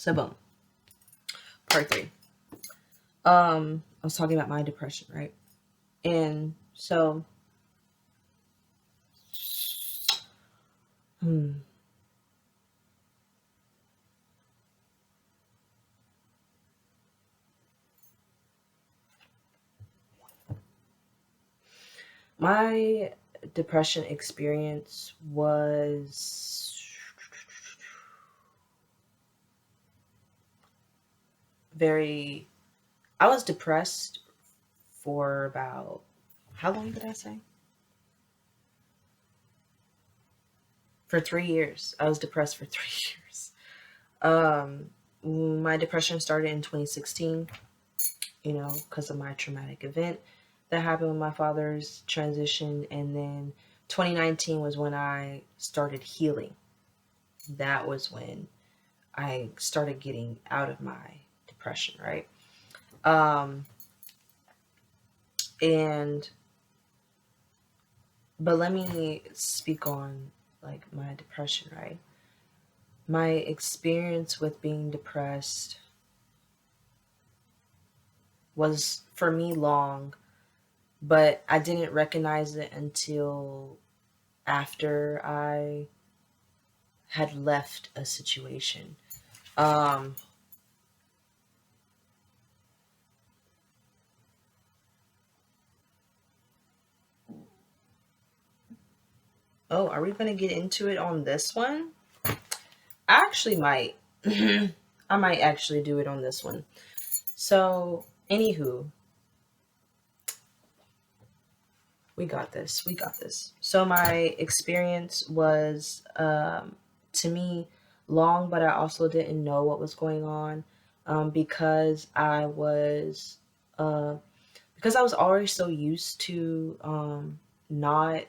So boom, part 3. I was talking about my depression, right? And so, my depression experience was I was depressed for about, how long did I say? For 3 years. I was depressed for 3 years. My depression started in 2016, because of my traumatic event that happened with my father's transition. And then 2019 was when I started healing. That was when I started getting out of my depression, right? But let me speak on like my depression, right? My experience with being depressed was for me long, but I didn't recognize it until after I had left a situation. Oh, are we going to get into it on this one? I actually might. I might actually do it on this one. So, anywho, we got this. We got this. So, my experience was, to me, long, but I also didn't know what was going on, because I was already so used to not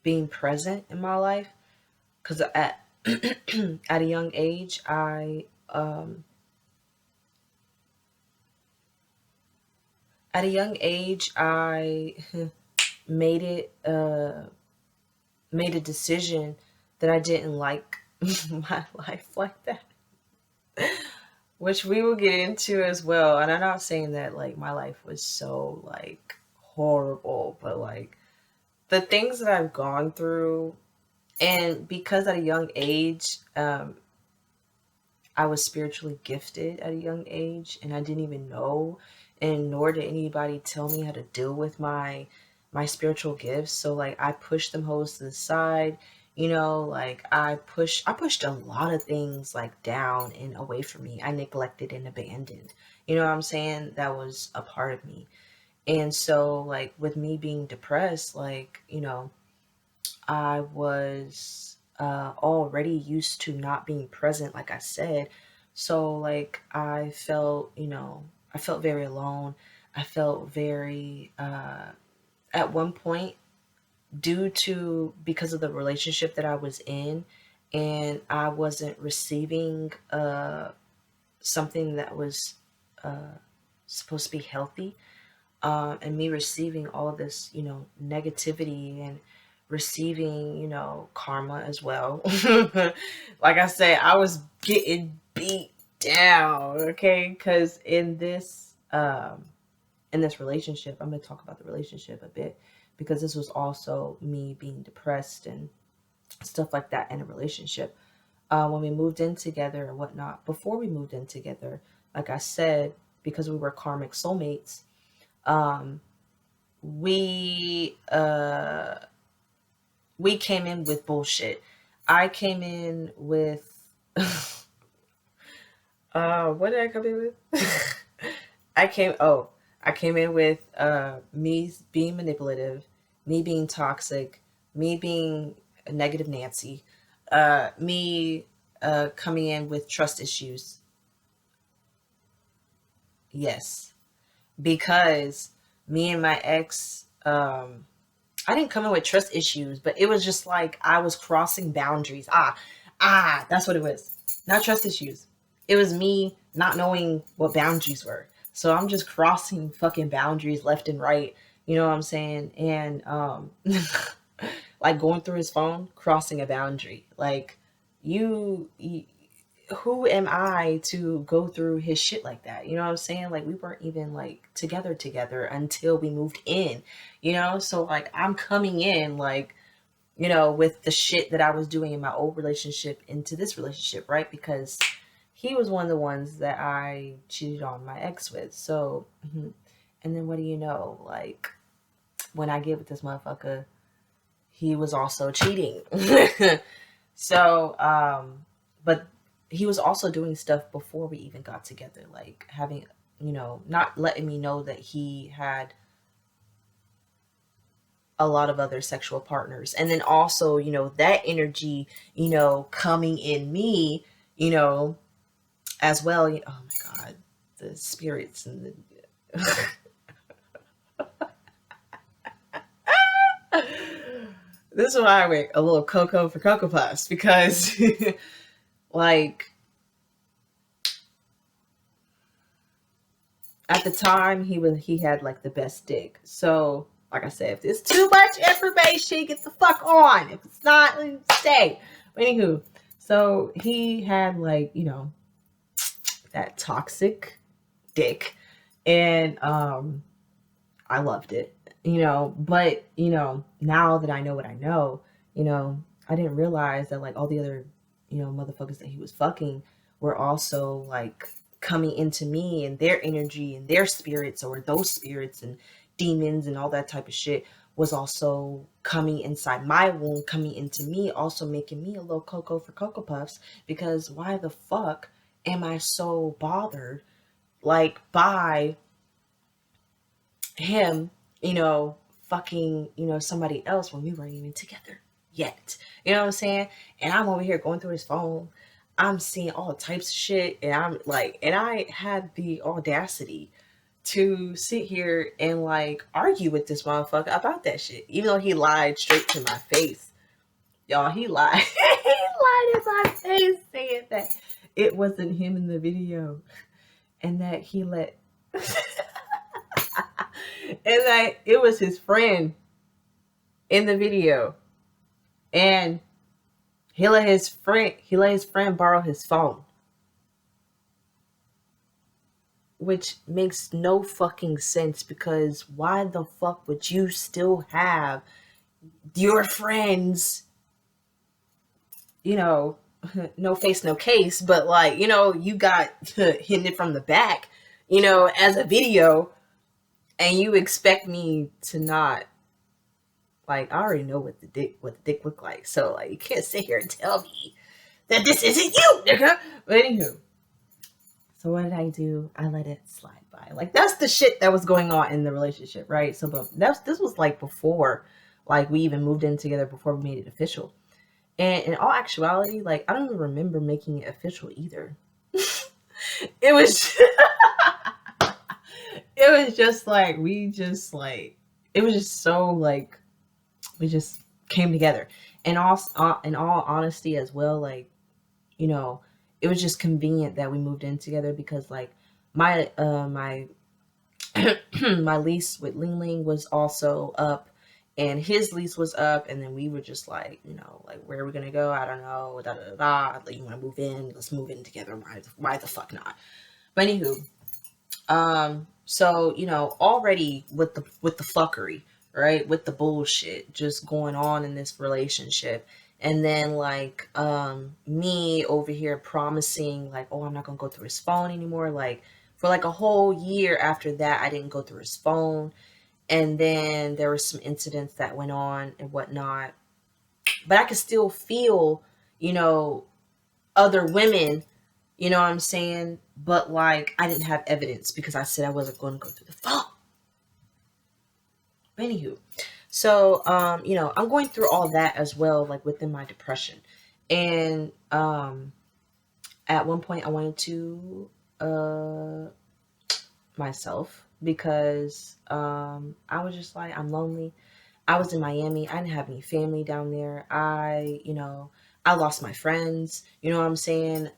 being present in my life. Because at at a young age, I made a decision that I didn't like my life like that, which we will get into as well. And I'm not saying that like my life was so like horrible, but like the things that I've gone through, and because at a young age, I was spiritually gifted at a young age, and I didn't even know, and nor did anybody tell me how to deal with my spiritual gifts. So like I pushed them hoes to the side, like I pushed a lot of things like down and away from me. I neglected and abandoned. You know what I'm saying? That was a part of me. And so like with me being depressed, like, I was already used to not being present, like I said. So like I felt very alone. I felt very, at one point, because of the relationship that I was in, and I wasn't receiving something that was supposed to be healthy. And me receiving all this, negativity, and receiving, karma as well. Like I said, I was getting beat down, okay? Because in this relationship, I'm going to talk about the relationship a bit, because this was also me being depressed and stuff like that in a relationship. When we moved in together and whatnot, before we moved in together, like I said, because we were karmic soulmates, we came in with bullshit. I came in with what did I come in with? I came in with me being manipulative, me being toxic, me being a negative Nancy, me coming in with trust issues. Yes, because me and my ex, I didn't come in with trust issues, but it was just like I was crossing boundaries. That's what it was. Not trust issues. It was me not knowing what boundaries were. So I'm just crossing fucking boundaries left and right. You know what I'm saying? And like going through his phone, crossing a boundary. Like you who am I to go through his shit like that? You know what I'm saying? Like, we weren't even like together until we moved in, you know? So like, I'm coming in like, you know, with the shit that I was doing in my old relationship into this relationship, right? Because he was one of the ones that I cheated on my ex with. So, and then what do you know? Like, when I get with this motherfucker, he was also cheating. So, but he was also doing stuff before we even got together, like having, you know, not letting me know that he had a lot of other sexual partners. And then also, you know, that energy, you know, coming in me, you know, as well. Oh my God, the spirits and the. This is why I went a little cocoa for Cocoa Puffs, because like, at the time he had like the best dick. So like I said, if there's too much information, get the fuck on. If it's not, stay. But anywho, so he had like, you know, that toxic dick, and I loved it, you know. But you know, now that I know what I know, you know, I didn't realize that like all the other, you know, motherfuckers that he was fucking were also like coming into me, and their energy and their spirits, or those spirits and demons and all that type of shit was also coming inside my womb, coming into me, also making me a little cocoa for Cocoa Puffs. Because why the fuck am I so bothered like by him, you know, fucking, you know, somebody else when we weren't even together yet? You know what I'm saying? And I'm over here going through his phone. I'm seeing all types of shit, and I'm like, and I had the audacity to sit here and like argue with this motherfucker about that shit, even though he lied straight to my face. Y'all, he lied. He lied in my face, saying that it wasn't him in the video, and that he let and that it was his friend in the video, and he let his friend borrow his phone, which makes no fucking sense. Because why the fuck would you still have your friends, you know, no face, no case, but like, you know, you got hitting it from the back, you know, as a video, and you expect me to not, like, I already know what the dick looked like. So like, you can't sit here and tell me that this isn't you, nigga. But anywho, so what did I do? I let it slide by. Like, that's the shit that was going on in the relationship, right? So, but this was like before, like, we even moved in together, before we made it official. And in all actuality, like, I don't even remember making it official either. It was it was just like, it was just so like, we just came together. And also, in all honesty as well, like, you know, it was just convenient that we moved in together, because like my my my lease with Ling Ling was also up, and his lease was up, and then we were just like, you know, like, where are we gonna go? I don't know. Da da da. Like, you want to move in? Let's move in together. Why the fuck not? But anywho, so you know, already with the fuckery, right, with the bullshit just going on in this relationship. And then like, me over here promising like, oh, I'm not gonna go through his phone anymore. Like, for like a whole year after that, I didn't go through his phone. And then there were some incidents that went on and whatnot, but I could still feel, you know, other women, you know what I'm saying? But like, I didn't have evidence, because I said I wasn't going to go through the phone. Anywho, so you know, I'm going through all that as well, like within my depression. And at one point I wanted to myself, because I was just like, I'm lonely. I was in Miami. I didn't have any family down there. You know, I lost my friends. You know what I'm saying?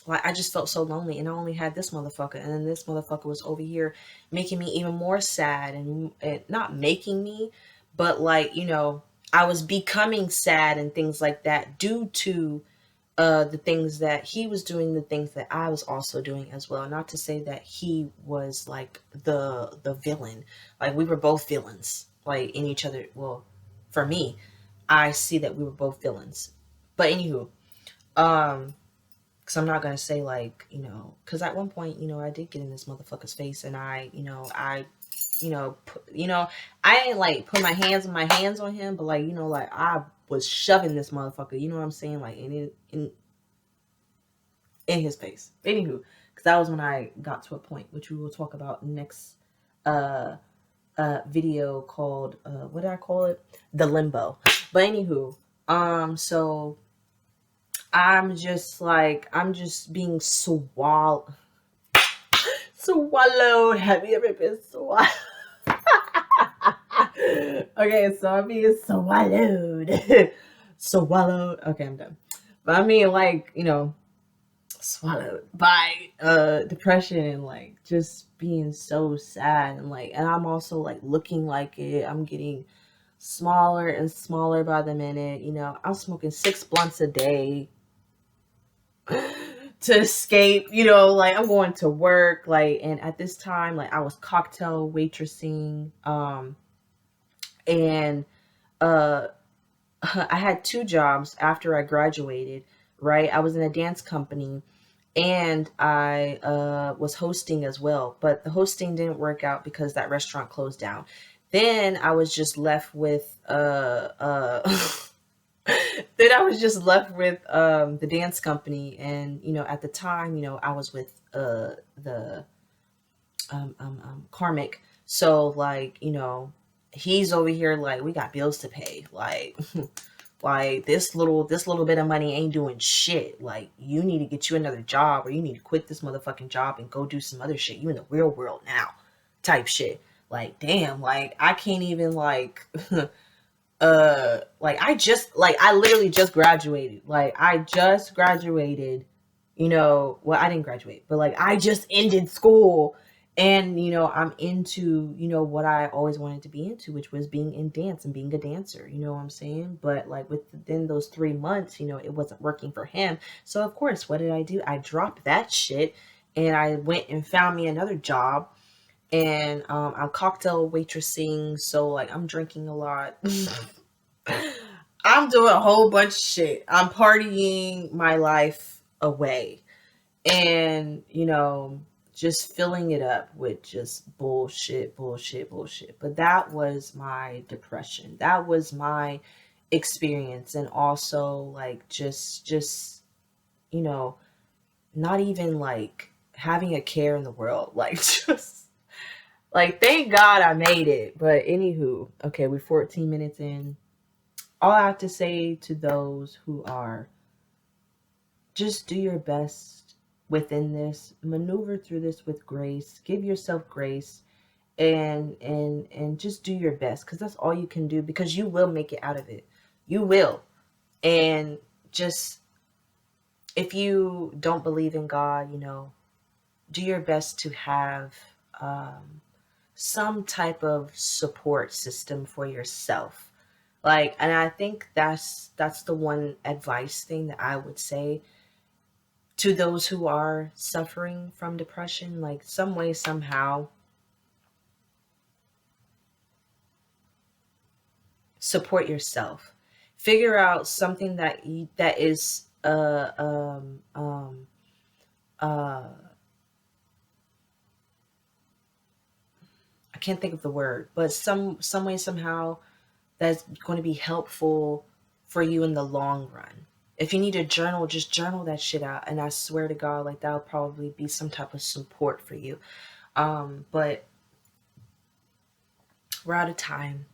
Like, I just felt so lonely, and I only had this motherfucker, and then this motherfucker was over here making me even more sad, and not making me, but like, you know, I was becoming sad and things like that due to the things that he was doing, the things that I was also doing as well. Not to say that he was like the villain. Like we were both villains, like in each other. Well, for me, I see that we were both villains. But anywho, because I'm not gonna say like, because at one point, I did get in this motherfucker's face, and I ain't like put my hands on him, but like, like I was shoving this motherfucker, you know what I'm saying, like in his face. Anywho, because that was when I got to a point which we will talk about next uh video called what did I call it? The limbo. But anywho, so I'm just being swallowed. Have you ever been swallowed? Okay, so I'm being swallowed. Swallowed. Okay, I'm done. But I mean, like, swallowed by depression and like just being so sad, and I'm also like looking like it. I'm getting smaller and smaller by the minute. I'm smoking 6 blunts a day to escape, like I'm going to work, like, and at this time, like I was cocktail waitressing, and uh I had 2 jobs after I graduated, right? I was in a dance company, and I was hosting as well, but the hosting didn't work out because that restaurant closed down. Then I was just left with then I was just left with the dance company, and at the time, I was with the Karmic. So like, he's over here like, we got bills to pay, like like this little bit of money ain't doing shit. Like, you need to get you another job, or you need to quit this motherfucking job and go do some other shit. You in the real world now, type shit. Like, damn, like I can't even like like I literally just graduated. Like I just graduated, well, I didn't graduate, but like I just ended school, and I'm into, what I always wanted to be into, which was being in dance and being a dancer, you know what I'm saying? But like within those 3 months, it wasn't working for him. So of course, what did I do? I dropped that shit, and I went and found me another job, and I'm cocktail waitressing, so like I'm drinking a lot. I'm doing a whole bunch of shit. I'm partying my life away, and just filling it up with just bullshit, bullshit, bullshit. But that was my depression. That was my experience, and also like just not even like having a care in the world, like just like, thank God I made it. But anywho, okay, we're 14 minutes in. All I have to say to those who are, just do your best within this, maneuver through this with grace, give yourself grace, and just do your best, because that's all you can do, because you will make it out of it. You will. And just, if you don't believe in God, do your best to have some type of support system for yourself. Like, and I think that's the one advice thing that I would say to those who are suffering from depression. Like, some way, somehow, support yourself. Figure out something that is uh I can't think of the word, but some way, somehow, that's going to be helpful for you in the long run. If you need to journal, just journal that shit out, and I swear to God, like, that'll probably be some type of support for you. But we're out of time,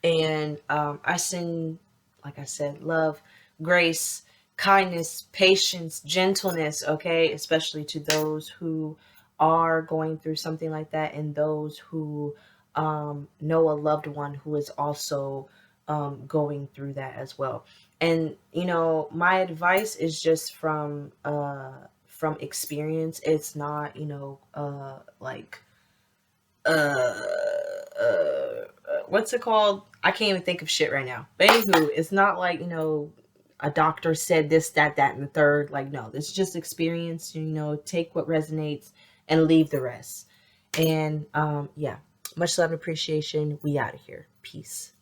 and I send, like I said, love, grace, kindness, patience, gentleness, okay, especially to those who are going through something like that, and those who know a loved one who is also going through that as well. And my advice is just from experience. It's not like uh, uh what's it called? I can't even think of shit right now. But anywho, it's not like, you know, a doctor said this, that, and the third. Like, no, this is just experience. You know, take what resonates and leave the rest. And yeah, much love and appreciation. We out of here. Peace.